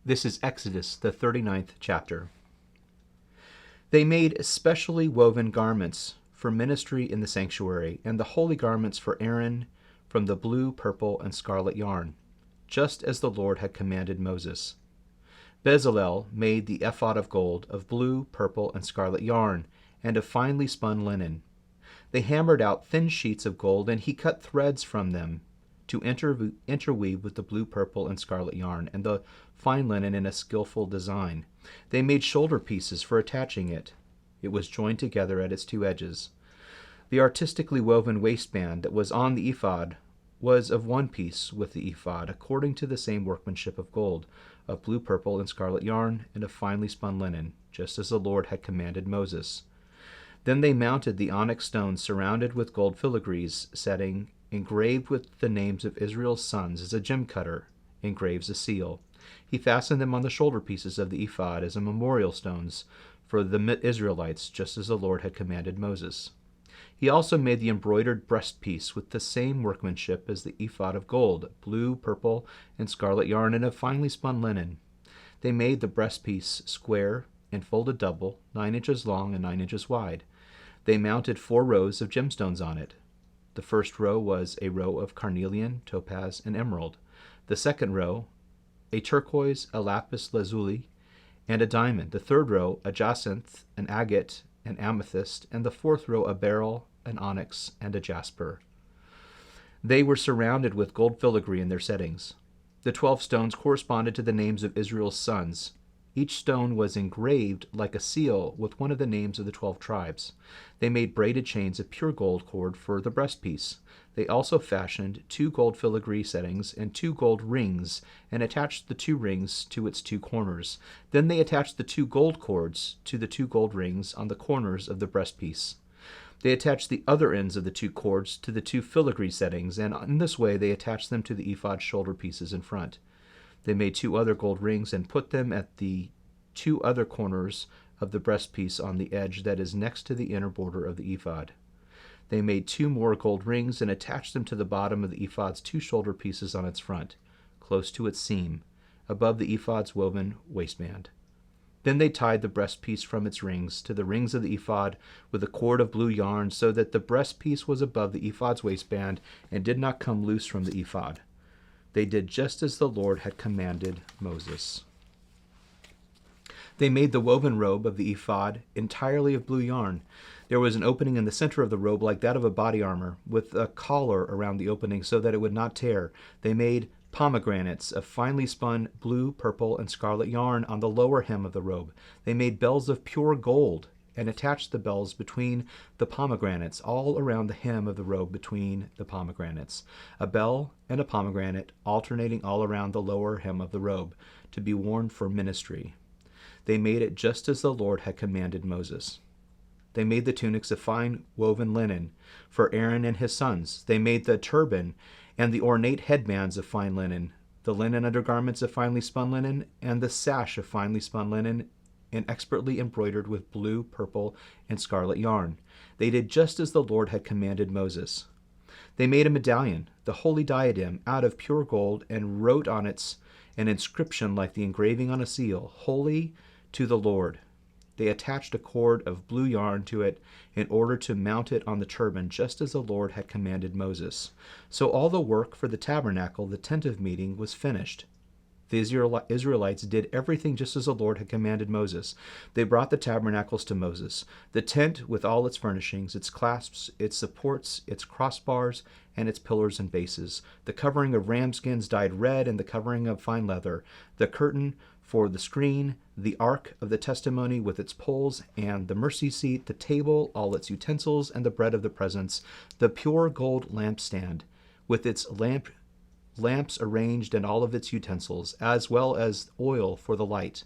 This is Exodus, the 39th chapter. They made specially woven garments for ministry in the sanctuary, and the holy garments for Aaron from the blue, purple, and scarlet yarn, just as the Lord had commanded Moses. Bezalel made the ephod of gold, of blue, purple, and scarlet yarn, and of finely spun linen. They hammered out thin sheets of gold, and he cut threads from them to interweave with the blue, purple, and scarlet yarn, and the fine linen in a skillful design. They made shoulder pieces for attaching it. It was joined together at its two edges. The artistically woven waistband that was on the ephod was of one piece with the ephod, according to the same workmanship of gold, of blue, purple, and scarlet yarn, and of finely spun linen, just as the Lord had commanded Moses. Then they mounted the onyx stones surrounded with gold filigrees setting, engraved with the names of Israel's sons, as a gem cutter engraves a seal. He fastened them on the shoulder pieces of the ephod as a memorial stones for the Israelites, just as the Lord had commanded Moses. He also made the embroidered breastpiece with the same workmanship as the ephod of gold, blue, purple, and scarlet yarn, and of finely spun linen. They made the breastpiece square and folded double, 9 inches long and 9 inches wide. They mounted 4 rows of gemstones on it. The first row was a row of carnelian, topaz, and emerald. The second row, a turquoise, a lapis lazuli, and a diamond. The third row, a jacinth, an agate, an amethyst, and the fourth row, a beryl, an onyx, and a jasper. They were surrounded with gold filigree in their settings. The 12 stones corresponded to the names of Israel's sons. Each stone was engraved like a seal with one of the names of the 12 tribes. They made braided chains of pure gold cord for the breastpiece. They also fashioned 2 gold filigree settings and 2 gold rings, and attached the 2 rings to its 2 corners. Then they attached the 2 gold cords to the 2 gold rings on the corners of the breastpiece. They attached the other ends of the 2 cords to the 2 filigree settings, and in this way they attached them to the ephod shoulder pieces in front. They made 2 other gold rings and put them at the 2 other corners of the breastpiece on the edge that is next to the inner border of the ephod. They made 2 more gold rings and attached them to the bottom of the ephod's 2 shoulder pieces on its front, close to its seam, above the ephod's woven waistband. Then they tied the breastpiece from its rings to the rings of the ephod with a cord of blue yarn, so that the breastpiece was above the ephod's waistband and did not come loose from the ephod. They did just as the Lord had commanded Moses. They made the woven robe of the ephod entirely of blue yarn. There was an opening in the center of the robe like that of a body armor, with a collar around the opening so that it would not tear. They made pomegranates of finely spun blue, purple, and scarlet yarn on the lower hem of the robe. They made bells of pure gold and attached the bells between the pomegranates, all around the hem of the robe between the pomegranates, a bell and a pomegranate alternating all around the lower hem of the robe, to be worn for ministry. They made it just as the Lord had commanded Moses. They made the tunics of fine woven linen for Aaron and his sons. They made the turban and the ornate headbands of fine linen, the linen undergarments of finely spun linen, and the sash of finely spun linen, and expertly embroidered with blue, purple, and scarlet yarn. They did just as the Lord had commanded Moses. They made a medallion, the holy diadem, out of pure gold, and wrote on it an inscription like the engraving on a seal, "Holy to the Lord." They attached a cord of blue yarn to it in order to mount it on the turban, just as the Lord had commanded Moses. So all the work for the tabernacle, the tent of meeting, was finished. The Israelites did everything just as the Lord had commanded Moses. They brought the tabernacles to Moses, the tent with all its furnishings, its clasps, its supports, its crossbars, and its pillars and bases, the covering of ram skins dyed red and the covering of fine leather, the curtain for the screen, the ark of the testimony with its poles, and the mercy seat, the table, all its utensils, and the bread of the presence, the pure gold lampstand with its lamps arranged and all of its utensils, as well as oil for the light,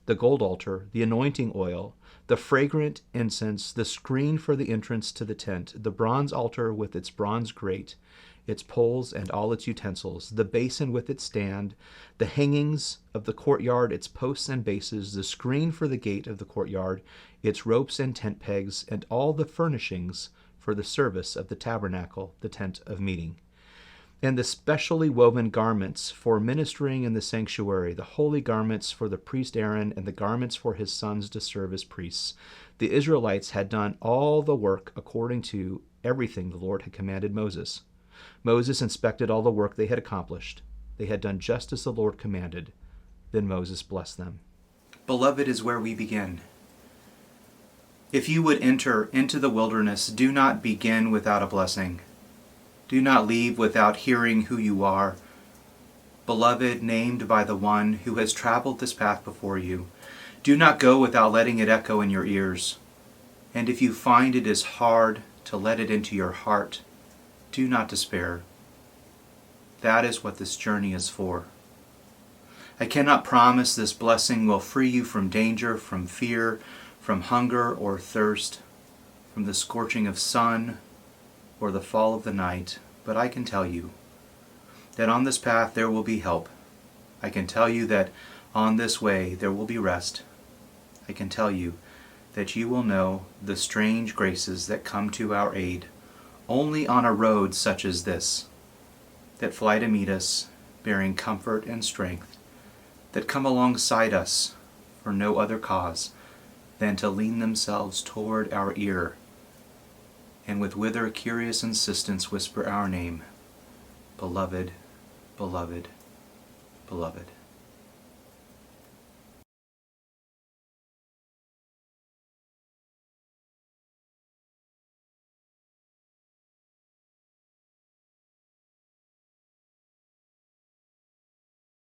the gold altar, the anointing oil, the fragrant incense, the screen for the entrance to the tent, the bronze altar with its bronze grate, its poles and all its utensils, the basin with its stand, the hangings of the courtyard, its posts and bases, the screen for the gate of the courtyard, its ropes and tent pegs, and all the furnishings for the service of the tabernacle, the tent of meeting. and the specially woven garments for ministering in the sanctuary, the holy garments for the priest Aaron, and the garments for his sons to serve as priests. The Israelites had done all the work according to everything the Lord had commanded Moses. Moses inspected all the work they had accomplished. They had done just as the Lord commanded. Then Moses blessed them. Beloved is where we begin. If you would enter into the wilderness, do not begin without a blessing. Do not leave without hearing who you are. Beloved, named by the one who has traveled this path before you, do not go without letting it echo in your ears. And if you find it is hard to let it into your heart, do not despair. That is what this journey is for. I cannot promise this blessing will free you from danger, from fear, from hunger or thirst, from the scorching of sun or the fall of the night, but I can tell you that on this path there will be help. I can tell you that on this way there will be rest. I can tell you that you will know the strange graces that come to our aid only on a road such as this, that fly to meet us, bearing comfort and strength, that come alongside us for no other cause than to lean themselves toward our ear, and with wither curious insistence whisper our name, beloved, beloved, beloved.